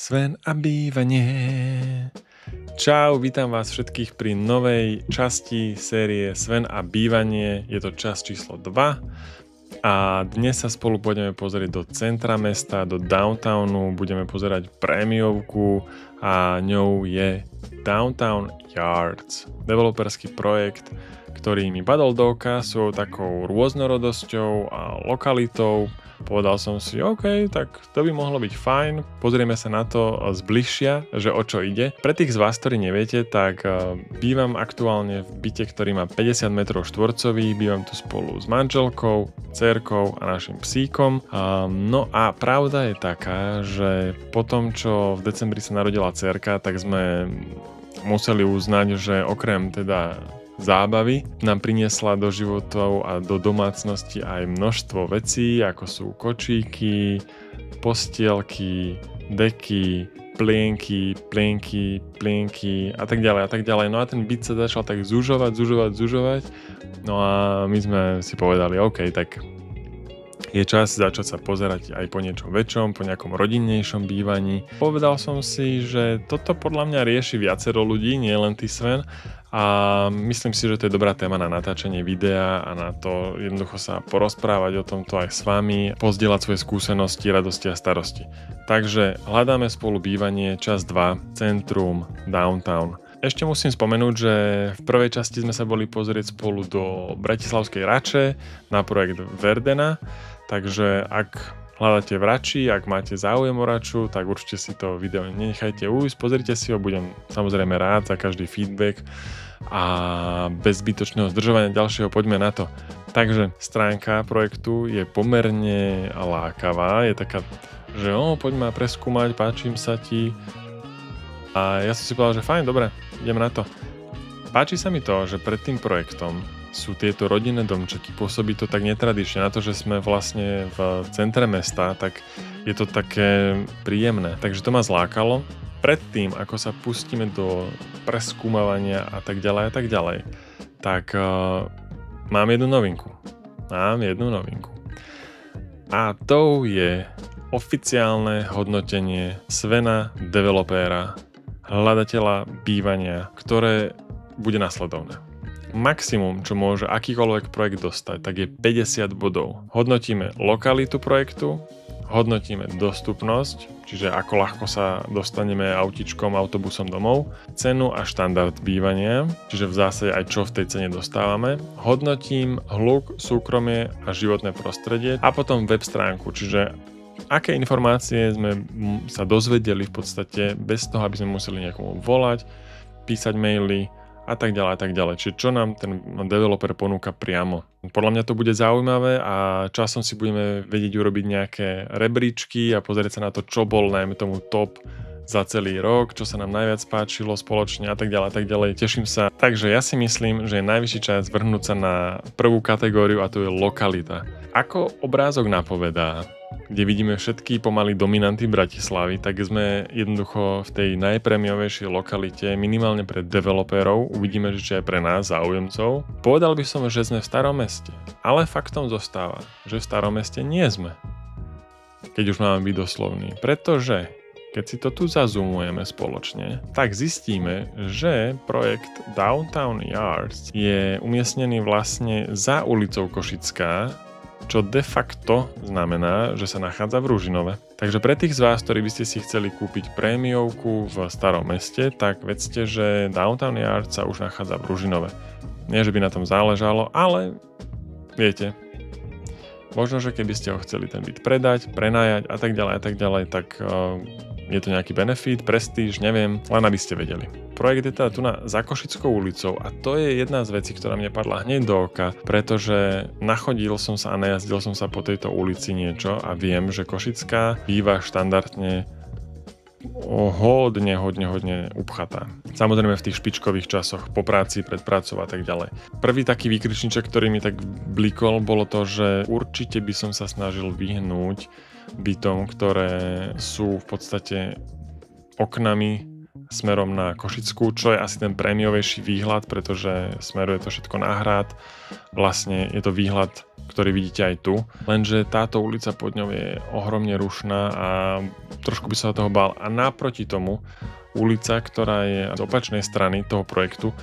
Sven a bývanie. Čau, vítam vás všetkých pri novej časti série Sven a bývanie. Je to časť číslo 2 a dnes sa spolu pôjdeme pozrieť do centra mesta, do downtownu. Budeme pozerať prémiovku a ňou je Downtown Yards. Developerský projekt, ktorý mi padol do oka svojou takou rôznorodosťou a lokalitou. Povedal som si, OK, tak to by mohlo byť fajn. Pozrieme sa na to zbližšia, že o čo ide. Pre tých z vás, ktorí neviete, tak bývam aktuálne v byte, ktorý má 50 m štvorcových. Bývam tu spolu s manželkou, dcérkou a našim psíkom. No a pravda je taká, že po tom, čo v decembri sa narodila dcérka, tak sme museli uznať, že okrem teda zábavy nám priniesla do životov a do domácnosti aj množstvo vecí, ako sú kočíky, postielky, deky, plienky a tak ďalej. No a ten byt sa začal tak zužovať. No a my sme si povedali, OK, tak je čas začať sa pozerať aj po niečom väčšom, po nejakom rodinnejšom bývaní. Povedal som si, že toto podľa mňa rieši viacero ľudí, nie len ty, Sven. A myslím si, že to je dobrá téma na natáčanie videa a na to jednoducho sa porozprávať o tomto aj s vami, pozdieľať svoje skúsenosti, radosti a starosti. Takže hľadáme spolu bývanie, časť 2, centrum, downtown. Ešte musím spomenúť, že v prvej časti sme sa boli pozrieť spolu do Bratislavskej Rače na projekt Verdena, takže ak hľadáte v Rači, ak máte záujem o Raču, tak určite si to video nenechajte ujsť, pozrite si ho, budem samozrejme rád za každý feedback a bez zbytočného zdržovania ďalšieho poďme na to. Takže stránka projektu je pomerne lákavá, je taká, že poďme preskúmať, páčim sa ti a ja som si povedal, že fajn, dobre, idem na to. Páči sa mi to, že pred tým projektom sú tieto rodinné domčeky, pôsobí to tak netradične, na to, že sme vlastne v centre mesta, tak je to také príjemné. Takže to ma zlákalo. Predtým, ako sa pustíme do preskúmavania a tak ďalej, tak mám jednu novinku. A to je oficiálne hodnotenie Svena, developéra, hľadateľa bývania, ktoré bude nasledovné. Maximum, čo môže akýkoľvek projekt dostať, tak je 50 bodov. Hodnotíme lokalitu projektu, hodnotíme dostupnosť, čiže ako ľahko sa dostaneme autičkom, autobusom domov, cenu a štandard bývania, čiže v zásade aj čo v tej cene dostávame, hodnotím hluk, súkromie a životné prostredie a potom web stránku, čiže aké informácie sme sa dozvedeli v podstate bez toho, aby sme museli niekomu volať, písať maily a tak ďalej. Čiže čo nám ten developer ponúka priamo. Podľa mňa to bude zaujímavé a časom si budeme vedieť urobiť nejaké rebríčky a pozrieť sa na to, čo bol najmä tomu top za celý rok, čo sa nám najviac páčilo spoločne a tak ďalej. Teším sa. Takže ja si myslím, že je najvyšší čas vrhnúť sa na prvú kategóriu a to je lokalita. Ako obrázok napovedá, kde vidíme všetky pomaly dominanty Bratislavy, tak sme jednoducho v tej najprémiovejšej lokalite, minimálne pre developérov, uvidíme, že či aj pre nás, záujemcov. Povedal by som, že sme v Starom meste, ale faktom zostáva, že v Starom meste nie sme, keď už máme byť doslovný, pretože keď si to tu zazumujeme spoločne, tak zistíme, že projekt Downtown Yards je umiestnený vlastne za ulicou Košická, čo de facto znamená, že sa nachádza v Ružinove. Takže pre tých z vás, ktorí by ste si chceli kúpiť prémiovku v Starom meste, tak vedzte, že Downtown Yard sa už nachádza v Ružinove. Nie, že by na tom záležalo, ale viete, možno, že keby ste ho chceli ten byt predať, prenajať a tak ďalej, tak je to nejaký benefit, prestíž, neviem, len aby ste vedeli. Projekt je teda tu na za Košickou ulicou a to je jedna z vecí, ktorá mne padla hneď do oka, pretože nachodil som sa a najazdil som sa po tejto ulici niečo a viem, že Košická býva štandardne hodne upchatá. Samozrejme v tých špičkových časoch, po práci, pred prácou a tak ďalej. Prvý taký výkričníček, ktorý mi tak blikol, bolo to, že určite by som sa snažil vyhnúť bytom, ktoré sú v podstate oknami smerom na Košickú, čo je asi ten prémiovejší výhľad, pretože smeruje to všetko na hrad. Vlastne je to výhľad, ktorý vidíte aj tu. Lenže táto ulica pod ňou je ohromne rušná a trošku by sa toho bál. A naproti tomu ulica, ktorá je z opačnej strany toho projektu,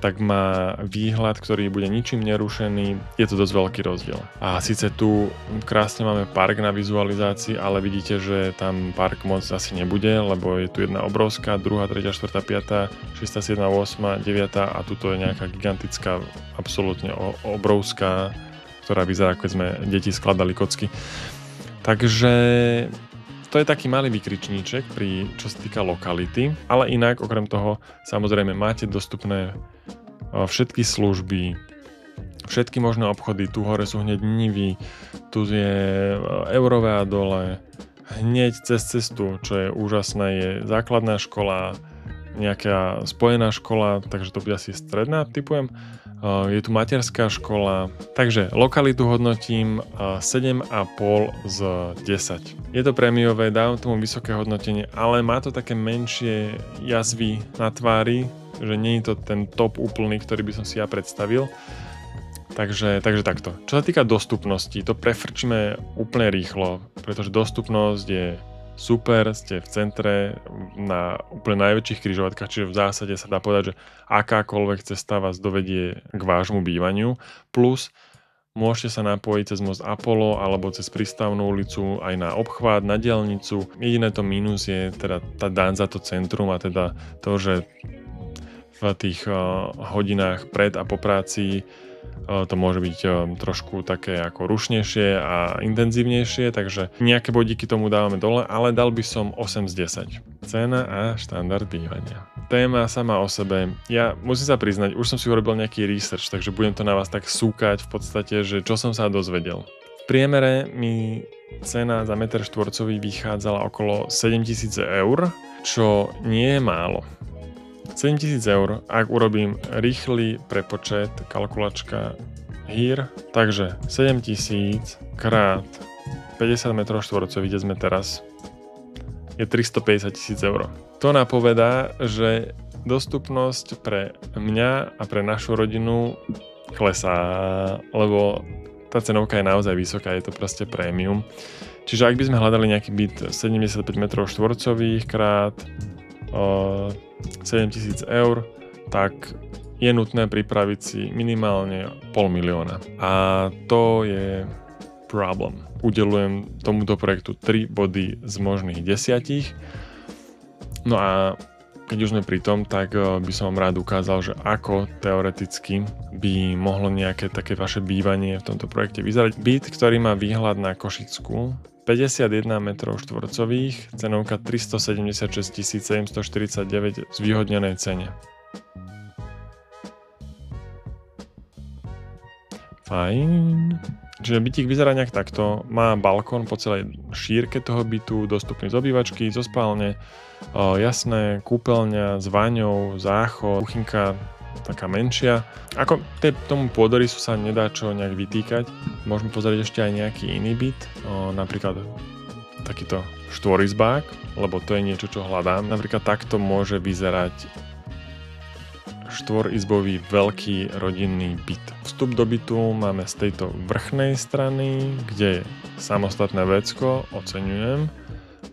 tak má výhľad, ktorý bude ničím nerušený. Je to dosť veľký rozdiel. A síce tu krásne máme park na vizualizácii, ale vidíte, že tam park moc asi nebude, lebo je tu jedna obrovská, druhá, tretia, štvrtá, piatá, šiesta, siedma, osma, deviatá a tuto je nejaká gigantická, absolútne obrovská, ktorá vyzerá, ako sme deti skladali kocky. Takže to je taký malý vykričníček, čo sa týka lokality, ale inak, okrem toho, samozrejme máte dostupné všetky služby, všetky možné obchody, tu hore sú hneď Nivy, tu je Eurové a dole, hneď cez cestu, čo je úžasné, je základná škola, nejaká spojená škola, takže to bude asi stredná, typujem. Je tu materská škola, takže lokalitu hodnotím 7,5 z 10. Je to prémiové, dávam tomu vysoké hodnotenie, ale má to také menšie jazvy na tvári, že nie je to ten top úplný, ktorý by som si ja predstavil. Takže takto. Čo sa týka dostupnosti, to prefrčíme úplne rýchlo, pretože dostupnosť je super, ste v centre na úplne najväčších križovatkách, čiže v zásade sa dá povedať, že akákoľvek cesta vás dovedie k vášmu bývaniu, plus môžete sa napojiť cez most Apollo alebo cez Prístavnú ulicu aj na obchvat, na diaľnicu. Jediné to mínus je teda tá daň za to centrum a teda to, že v tých hodinách pred a po práci to môže byť trošku také ako rušnejšie a intenzívnejšie, takže nejaké bodíky tomu dávame dole, ale dal by som 8 z 10. Cena a štandard bývania. Téma sama o sebe. Ja musím sa priznať, už som si urobil nejaký research, takže budem to na vás tak súkať v podstate, že čo som sa dozvedel. V priemere mi cena za meter štvorcový vychádzala okolo 7 000 eur, čo nie je málo. 7 000 eur, ak urobím rýchly prepočet, kalkulačka hír, takže 7 000 krát 50 m2, kde sme teraz, je 350 000 eur. To napovedá, že dostupnosť pre mňa a pre našu rodinu klesá, lebo tá cenovka je naozaj vysoká, je to proste prémium. Čiže ak by sme hľadali nejaký byt 75 m2 krát 7 000 eur, tak je nutné pripraviť si minimálne 500 000. A to je problém. Udelujem tomuto projektu 3 body z možných 10. No a keď už sme pri tom, tak by som vám rád ukázal, že ako teoreticky by mohlo nejaké také vaše bývanie v tomto projekte vyzerať. Byt, ktorý má výhľad na Košickú, 51 m2, cenovka 376 749 v zvýhodnenej cene. Fajn. Čiže bytík vyzerá nejak takto, má balkón po celej šírke toho bytu, dostupný z obývačky, zo spálne, jasné, kúpeľňa s váňou, záchod, kuchynka taká menšia. Ako tomu pôdorysu sa nedá čo nejak vytýkať. Môžeme pozrieť ešte aj nejaký iný byt, napríklad takýto štvorizbák, lebo to je niečo, čo hľadám. Napríklad takto môže vyzerať štvorizbový veľký rodinný byt. Vstup do bytu máme z tejto vrchnej strany, kde je samostatné vecko, oceňujem.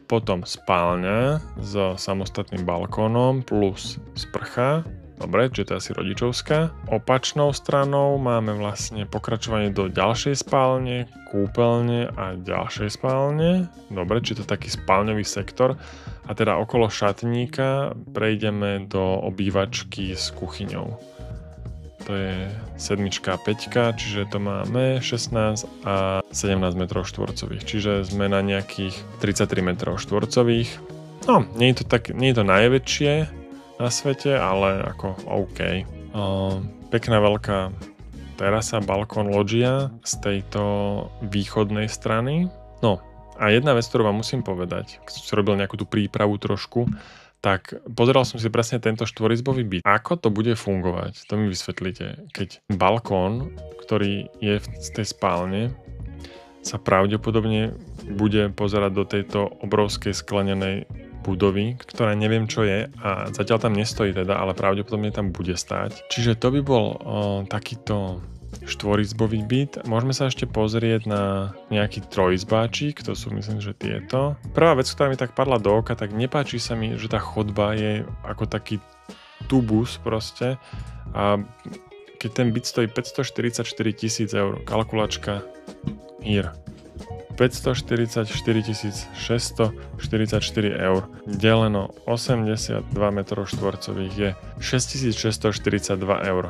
Potom spálňa so samostatným balkónom plus sprcha. Dobre, čiže to je asi rodičovská. Opačnou stranou máme vlastne pokračovanie do ďalšej spálne, kúpeľne a ďalšej spálne. Dobre, čiže to je taký spálňový sektor. A teda okolo šatníka prejdeme do obývačky s kuchyňou. To je 7 a 5, čiže to máme 16 a 17 m2. Čiže sme na nejakých 33 m2. No, nie je to najväčšie na svete, ale ako OK. Pekná veľká terasa, balkón, lodžia z tejto východnej strany. No a jedna vec, ktorú vám musím povedať, keď som robil nejakú tú prípravu trošku, tak pozeral som si presne tento štvorizbový byt. Ako to bude fungovať? To mi vysvetlíte. Keď balkón, ktorý je z tej spálne, sa pravdepodobne bude pozerať do tejto obrovskej sklenenej budovy, ktorá neviem čo je a zatiaľ tam nestojí teda, ale pravdepodobne tam bude stáť. Čiže to by bol takýto štvorizbový byt. Môžeme sa ešte pozrieť na nejaký trojizbáčik, to sú myslím, že tieto. Prvá vec, ktorá mi tak padla do oka, tak nepáči sa mi, že tá chodba je ako taký tubus proste a keď ten byt stojí 544 000 eur, kalkulačka here. 544 644 eur deleno 82 m2 je 6642 eur.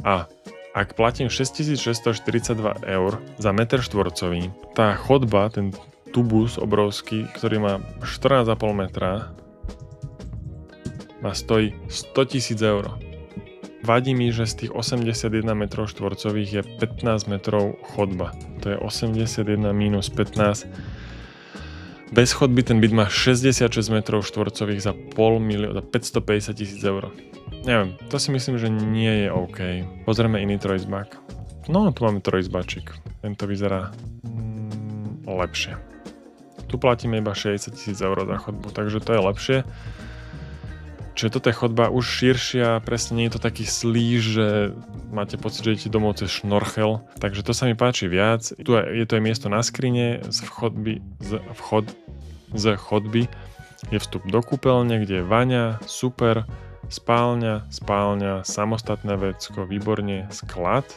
A ak platím 6642 eur za meter štvorcový, tá chodba, ten tubus obrovský, ktorý má 14,5 metra, ma stojí 100 000 eur. Vadí mi, že z tých 81 metrov štvorcových je 15 metrov chodba. To je 81 minus 15. Bez chodby ten byt má 66 metrov štvorcových za 550 000 eur. Neviem, to si myslím, že nie je OK. Pozrieme iný trojizbák. No, tu máme trojizbáčik. Tento vyzerá lepšie. Tu platíme iba 60 000 eur za chodbu, takže to je lepšie. Čiže toto je chodba už širšia, presne nie je to taký slíž, že máte pocit, že idete domov cez šnorchel, takže to sa mi páči viac. Tu je to aj miesto na skrine, z chodby je vstup do kúpeľne, kde je vaňa, super, spálňa, samostatné vecko, výborne, sklad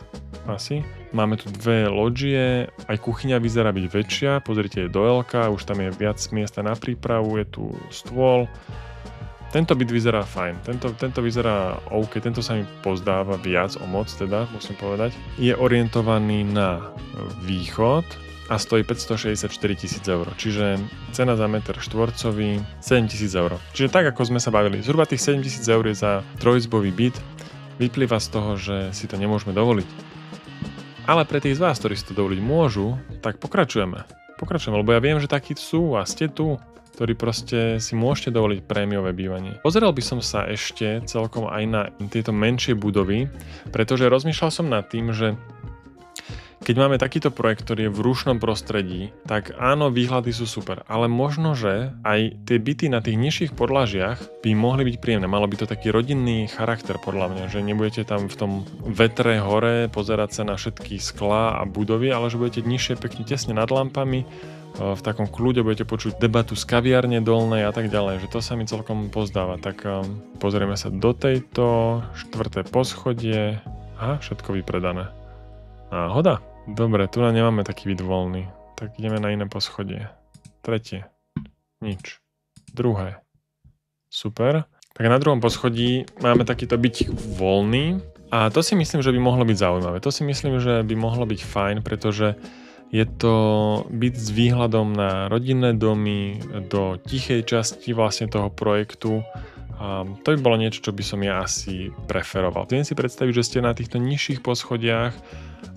asi. Máme tu dve loďie, aj kuchyňa vyzerá byť väčšia, pozrite, je do L-ka, už tam je viac miesta na prípravu, je tu stôl. Tento byt vyzerá fajn, tento vyzerá OK, tento sa mi pozdáva viac o moc, teda musím povedať. Je orientovaný na východ a stojí 564 000 eur, čiže cena za meter štvorcový 7 000 eur. Čiže tak, ako sme sa bavili, zhruba tých 7 000 eur je za trojizbový byt, vyplýva z toho, že si to nemôžeme dovoliť. Ale pre tých z vás, ktorí si to dovoliť môžu, tak pokračujeme, lebo ja viem, že takí sú a ste tu, ktorí proste si môžete dovoliť prémiové bývanie. Pozrel by som sa ešte celkom aj na tieto menšie budovy, pretože rozmýšľal som nad tým, že keď máme takýto projekt, ktorý je v rušnom prostredí, tak áno, výhľady sú super, ale možno, že aj tie byty na tých nižších podlažiach by mohli byť príjemné. Malo by to taký rodinný charakter podľa mňa, že nebudete tam v tom vetre hore pozerať sa na všetky sklá a budovy, ale že budete nižšie pekne tesne nad lampami, v takom kľude budete počuť debatu z kaviarne dolnej a tak ďalej, že to sa mi celkom pozdáva. Tak pozrieme sa do tejto, 4. poschodie, všetko vypredané. Náhoda? Dobre, tu nemáme taký vid voľný, tak ideme na iné poschodie. 3. Nič. 2. Super. Tak na 2. poschodí máme takýto byť voľný a to si myslím, že by mohlo byť zaujímavé. To si myslím, že by mohlo byť fajn, pretože je to byt s výhľadom na rodinné domy, do tichej časti vlastne toho projektu. To by bolo niečo, čo by som ja asi preferoval. Viem si predstaviť, že ste na týchto nižších poschodiach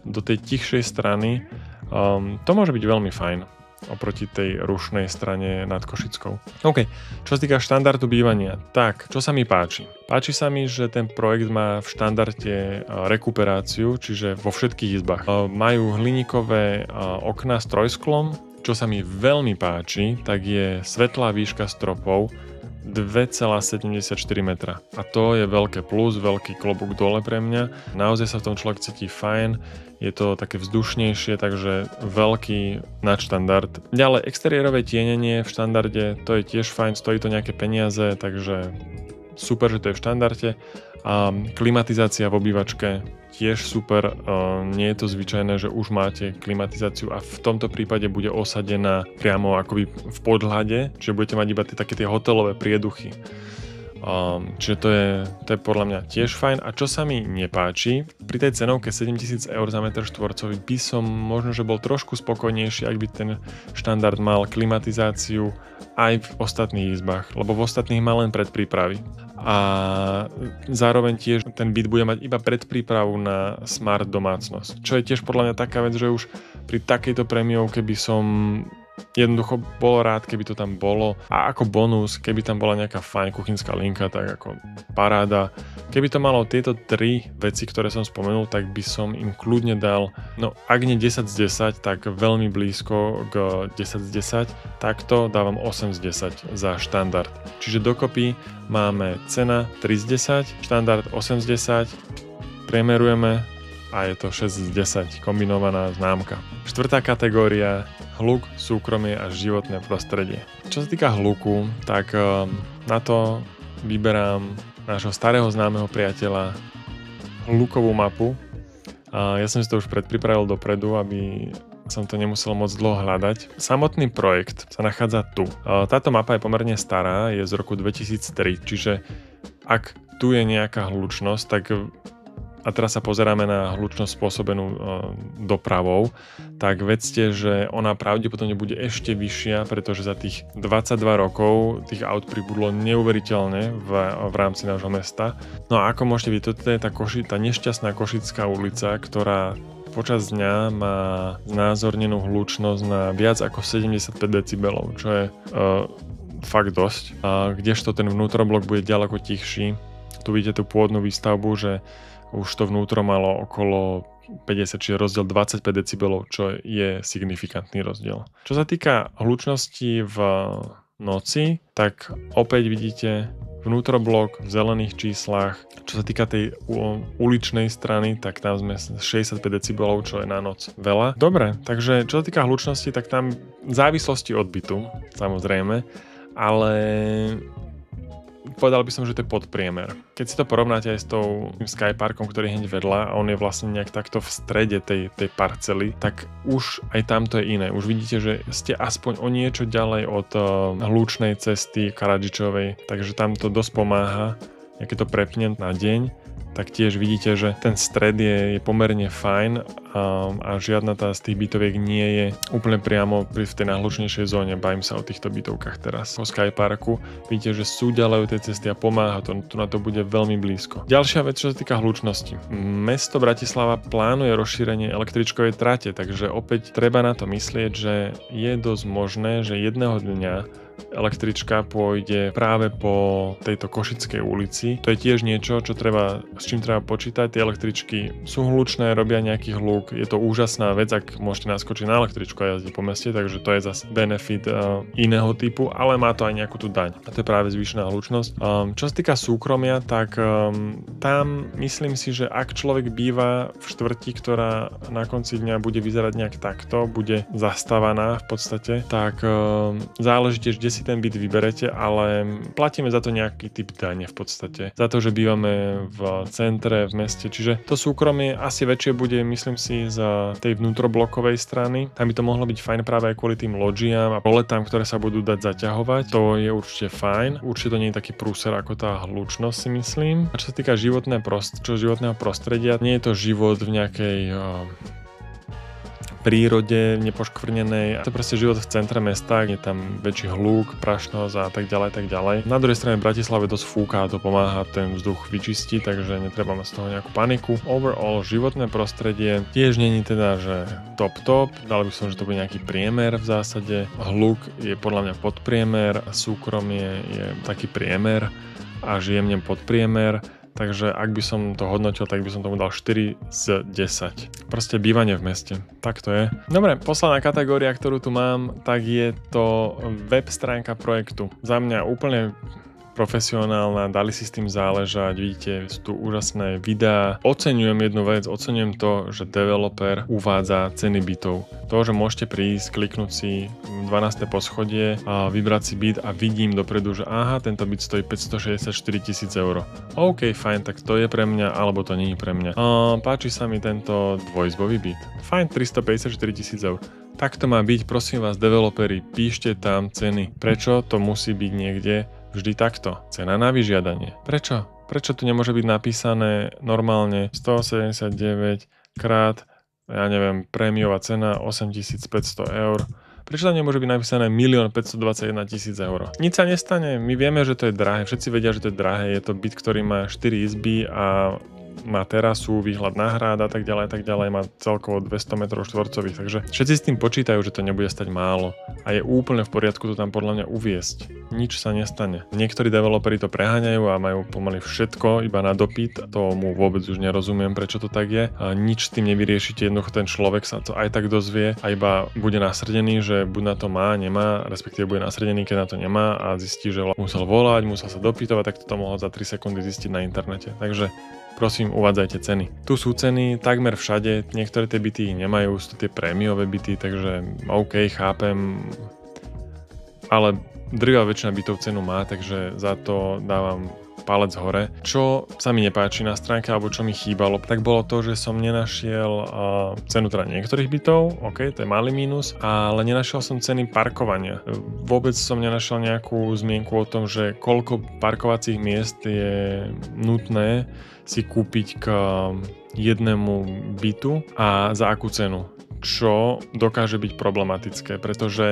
do tej tichšej strany. To môže byť veľmi fajn oproti tej rušnej strane nad Košickou. OK, čo sa týka štandardu bývania, tak, čo sa mi páči? Páči sa mi, že ten projekt má v štandarde rekuperáciu, čiže vo všetkých izbách. Majú hliníkové okná s trojsklom, čo sa mi veľmi páči, tak je svetlá výška stropov 2,74 metra. A to je veľké plus, veľký klobúk dole pre mňa. Naozaj sa v tom človek cíti fajn, je to také vzdušnejšie, takže veľký nadštandard. Ďalej, exteriérové tienenie v štandarde, to je tiež fajn, stojí to nejaké peniaze, takže super, že to je v štandarde. A klimatizácia v obývačke tiež super, nie je to zvyčajné, že už máte klimatizáciu a v tomto prípade bude osadená priamo akoby v podhľade, čiže budete mať iba také tie hotelové prieduchy. Čiže to je podľa mňa tiež fajn. A čo sa mi nepáči, pri tej cenovke 7 000 eur za meter štvorcový by som možno, že bol trošku spokojnejší, ak by ten štandard mal klimatizáciu aj v ostatných izbách, lebo v ostatných má len predprípravy. A zároveň tiež ten byt bude mať iba predprípravu na smart domácnosť. Čo je tiež podľa mňa taká vec, že už pri takejto prémiovke by som jednoducho bolo rád, keby to tam bolo. A ako bonus, keby tam bola nejaká fajn kuchynská linka, tak ako paráda. Keby to malo tieto 3 veci, ktoré som spomenul, tak by som im kľudne dal, no ak nie 10 z 10, tak veľmi blízko k 10 z 10, takto dávam 8 z 10 za štandard. Čiže dokopy máme cena 3 z 10, štandard 8 z 10, priemerujeme a je to 6 z 10, kombinovaná známka. 4. kategória, hluk, súkromie a životné prostredie. Čo sa týka hluku, tak na to vyberám nášho starého známeho priateľa hlukovú mapu. Ja som si to už predpripravil dopredu, aby som to nemusel moc dlho hľadať. Samotný projekt sa nachádza tu. Táto mapa je pomerne stará, je z roku 2003, čiže ak tu je nejaká hlučnosť, tak a teraz sa pozeráme na hlučnosť spôsobenú dopravou, tak vedzte, že ona pravdepodobne bude ešte vyššia, pretože za tých 22 rokov tých aut pribudlo neuveriteľne v rámci nášho mesta. No a ako môžete vidieť, toto je tá nešťastná Košická ulica, ktorá počas dňa má znázornenú hlučnosť na viac ako 75 decibelov, čo je fakt dosť. Kdežto ten vnútroblok bude ďaleko tichší. Tu vidíte tú pôvodnú výstavbu, že už to vnútro malo okolo 50, čiže rozdiel 25 decibelov, čo je signifikantný rozdiel. Čo sa týka hlučnosti v noci, tak opäť vidíte vnútroblok v zelených číslach. Čo sa týka tej uličnej strany, tak tam sme 65 decibelov, čo je na noc veľa. Dobre, takže čo sa týka hlučnosti, tak tam v závislosti od bytu, samozrejme, ale povedal by som, že to je podpriemer. Keď si to porovnáte aj s tou Skyparkom, ktorý je hneď vedľa a on je vlastne nejak takto v strede tej parcely, tak už aj tam to je iné. Už vidíte, že ste aspoň o niečo ďalej od hlučnej cesty Karadžičovej, takže tam to dosť pomáha. Keď to prepnem na deň, tak tiež vidíte, že ten stred je pomerne fajn a žiadna tá z tých bytoviek nie je úplne priamo v tej najhlučnejšej zóne. Bavím sa o týchto bytovkách teraz. Po Skyparku vidíte, že sú ďalej od tej cesty a pomáha to. Tu na to bude veľmi blízko. Ďalšia vec, čo sa týka hlučnosti. Mesto Bratislava plánuje rozšírenie električkovej trate, takže opäť treba na to myslieť, že je dosť možné, že jedného dňa električka pôjde práve po tejto Košickej ulici. To je tiež niečo, s čím treba počítať. Tie električky sú hlučné, robia nejaký hluk. Je to úžasná vec, ak môžete naskočiť na električku a jazdiť po meste, takže to je zase benefit iného typu, ale má to aj nejakú tú daň. A to je práve zvýšená hlučnosť. Čo sa týka súkromia, tak tam myslím si, že ak človek býva v štvrti, ktorá na konci dňa bude vyzerať nejak takto, bude zastávaná v podstate, tak záleží tiež, kde si ten byt vyberete, ale platíme za to nejaký typ dane v podstate. Za to, že bývame v centre, v meste, čiže to súkromie asi väčšie bude, myslím si, z tej vnútroblokovej strany. Tam by to mohlo byť fajn práve aj kvôli tým loďiam a roletám, ktoré sa budú dať zaťahovať. To je určite fajn. Určite to nie je taký prúser ako tá hlučnosť, si myslím. A čo sa týka životného prostredia, nie je to život v nejakej prírode nepoškvrnenej. To je proste život v centre mesta, je tam väčší hluk, prašnosť a tak ďalej, tak ďalej. Na druhej strane v Bratislave dosť fúka a to pomáha ten vzduch vyčistiť, takže netreba mať z toho nejakú paniku. Overall životné prostredie tiež není teda, že top, dal by som, že to bude nejaký priemer v zásade. Hluk je podľa mňa podpriemer, súkromie je taký priemer a jemne podpriemer. Takže ak by som to hodnotil, tak by som tomu dal 4 z 10. Proste bývanie v meste. Tak to je. Dobre, posledná kategória, ktorú tu mám, tak je to web stránka projektu. Za mňa úplne profesionálna, dali si s tým záležať, vidíte, sú tu úžasné videá. Oceňujem jednu vec, oceňujem to, že developer uvádza ceny bytov. To, že môžete prísť, kliknúť si 12. poschodie a vybrať si byt a vidím dopredu, že aha, tento byt stojí 564 000 eur. OK, fajn, tak to je pre mňa, alebo to nie je pre mňa. Páči sa mi tento dvojizbový byt. Fajn, 354 000 eur. Tak to má byť, prosím vás, developeri, píšte tam ceny. Prečo to musí byť niekde vždy takto? Cena na vyžiadanie. Prečo? Prečo tu nemôže byť napísané normálne 179 krát, ja neviem, prémiová cena 8500 eur? Prečo tam nemôže byť napísané 1 521 000 eur? Nič sa nestane, my vieme, že to je drahé, všetci vedia, že to je drahé, je to byt, ktorý má 4 izby a má terasu, výhľad na hrad a tak ďalej, má celkovo 200 metrov štvorcových, takže všetci s tým počítajú, že to nebude stať málo a je úplne v poriadku to tam podľa mňa uviesť. Nič sa nestane. Niektorí developeri to preháňajú a majú pomaly všetko iba na dopyt, tomu vôbec už nerozumiem, prečo to tak je. A nič s tým nevyriešite, jednoducho ten človek sa to aj tak dozvie a iba bude nasrdený, že buď na to má, nemá, respektíve bude nasrdený, keď na to nemá a zistí, že musel volať, musel sa dopytovať, tak to mohol za 3 sekundy zistiť na internete. Takže prosím, uvádzajte ceny. Tu sú ceny takmer všade, niektoré tie byty nemajú, sú tie prémiové byty, takže OK, chápem, ale drvivá väčšina bytov cenu má, takže za to dávam palec hore. Čo sa mi nepáči na stránke, alebo čo mi chýbalo, tak bolo to, že som nenašiel cenu teda niektorých bytov, ok, to je malý mínus, ale nenašiel som ceny parkovania. Vôbec som nenašiel nejakú zmienku o tom, že koľko parkovacích miest je nutné si kúpiť k jednému bytu a za akú cenu. Čo dokáže byť problematické, pretože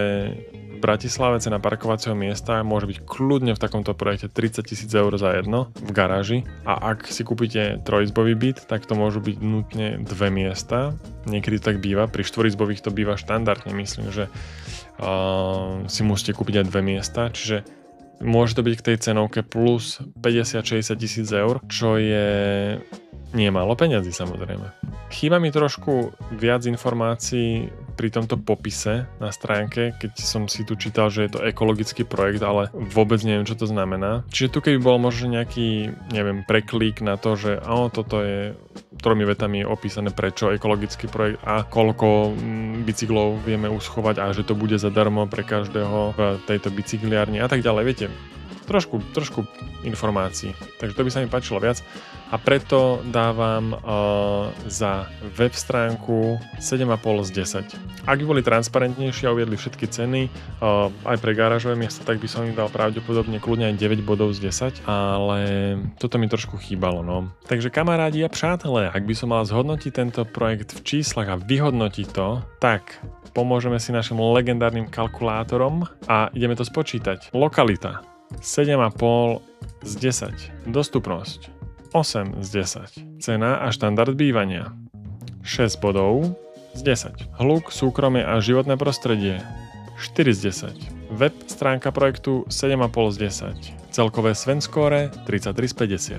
v Bratislave cena parkovacieho miesta môže byť kľudne v takomto projekte 30 000 eur za jedno v garáži a ak si kúpite trojizbový byt, tak to môžu byť nutne 2 miesta. Niekedy tak býva, pri štvorizbových to býva štandardne, myslím, že si musíte kúpiť aj 2 miesta, čiže môže to byť k tej cenovke plus 50-60 000 eur, čo je nie málo peňazí samozrejme. Chýba mi trošku viac informácií pri tomto popise na stránke, keď som si tu čítal, že je to ekologický projekt, ale vôbec neviem, čo to znamená. Čiže tu keby bol možno nejaký, neviem, preklík na to, že toto je 3 vetami opísané prečo ekologický projekt a koľko bicyklov vieme uschovať a že to bude zadarmo pre každého v tejto bicykliárni a tak ďalej, viete. Trošku informácií. Takže to by sa mi páčilo viac a preto dávam za web stránku 7,5 z 10. Ak by boli transparentnejšie a uviedli všetky ceny aj pre garážové miesta, tak by som im dal pravdepodobne kľudne aj 9 bodov z 10, ale toto mi trošku chýbalo. No. Takže kamarádi a přátelé, ak by som mal zhodnotiť tento projekt v číslach a vyhodnotiť to, tak pomôžeme si našim legendárnym kalkulátorom a ideme to spočítať. Lokalita 7,5 z 10. Dostupnosť 8 z 10. Cena a štandard bývania 6 bodov z 10. Hluk, súkromie a životné prostredie 4 z 10. Web stránka projektu 7,5 z 10. Celkové Sven score 33 z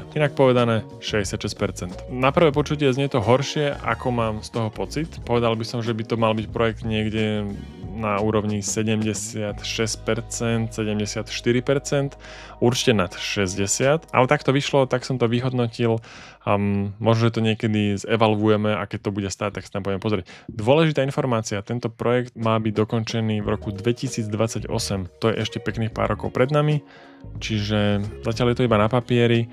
50. Inak povedané 66%. Na prvé počutie znie to horšie, ako mám z toho pocit. Povedal by som, že by to mal byť projekt niekde na úrovni 76%, 74%, určite nad 60%, ale tak to vyšlo, tak som to vyhodnotil. Možno, že to niekedy zevaluujeme a keď to bude stáť, tak sa tam budeme pozrieť. Dôležitá informácia, tento projekt má byť dokončený v roku 2028, to je ešte pekných pár rokov pred nami, čiže zatiaľ je to iba na papieri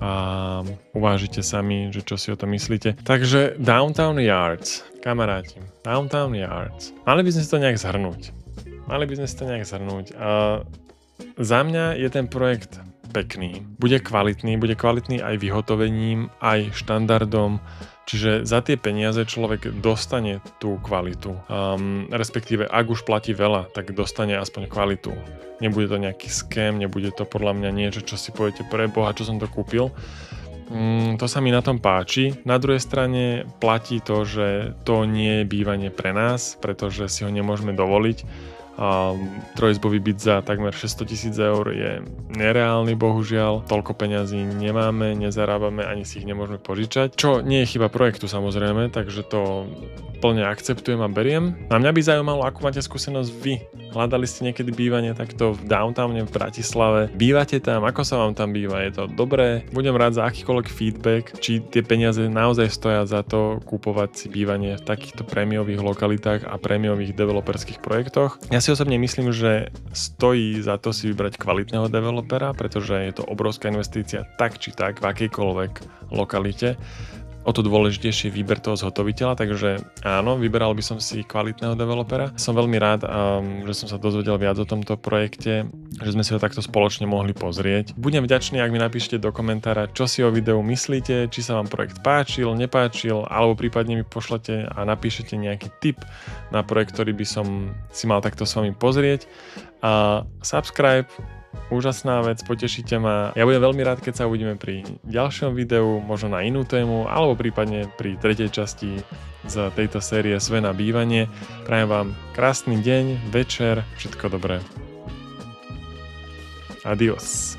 a uvážite sami, že čo si o tom myslíte. Takže Downtown Yards, kamaráti, Downtown Yards. Mali by sme si to nejak zhrnúť. Za mňa je ten projekt pekný. Bude kvalitný aj vyhotovením, aj štandardom. Čiže za tie peniaze človek dostane tú kvalitu. Respektíve, ak už platí veľa, tak dostane aspoň kvalitu. Nebude to nejaký scam, nebude to podľa mňa niečo, čo si poviete pre Boha, čo som to kúpil. To sa mi na tom páči. Na druhej strane platí to, že to nie je bývanie pre nás, pretože si ho nemôžeme dovoliť. Trojizbový byt za takmer 600 000 eur je nereálny, bohužiaľ. Toľko peňazí nemáme, nezarábame, ani si ich nemôžeme požičať. Čo nie je chyba projektu samozrejme, takže to plne akceptujem a beriem. A mňa by zaujímalo, akú máte skúsenosť vy. Hľadali ste niekedy bývanie takto v downtowne v Bratislave? Bývate tam? Ako sa vám tam býva? Je to dobré? Budem rád za akýkoľvek feedback, či tie peniaze naozaj stoja za to kúpovať si bývanie v takýchto prémiových lokalitách a prémiových developerských projektoch. Ja si osobne myslím, že stojí za to si vybrať kvalitného developera, pretože je to obrovská investícia tak či tak v akejkoľvek lokalite. O to dôležitejšie výber toho zhotoviteľa, takže áno, vyberal by som si kvalitného developera. Som veľmi rád, že som sa dozvedel viac o tomto projekte, že sme si ho takto spoločne mohli pozrieť. Budem vďačný, ak mi napíšete do komentára, čo si o videu myslíte, či sa vám projekt páčil, nepáčil, alebo prípadne mi pošlete a napíšete nejaký tip na projekt, ktorý by som si mal takto s vami pozrieť. A subscribe, úžasná vec, potešíte ma. Ja budem veľmi rád, keď sa uvidíme pri ďalšom videu, možno na inú tému, alebo prípadne pri tretej časti z tejto série Sven a bývanie. Prajem vám krásny deň, večer, všetko dobré. Adios.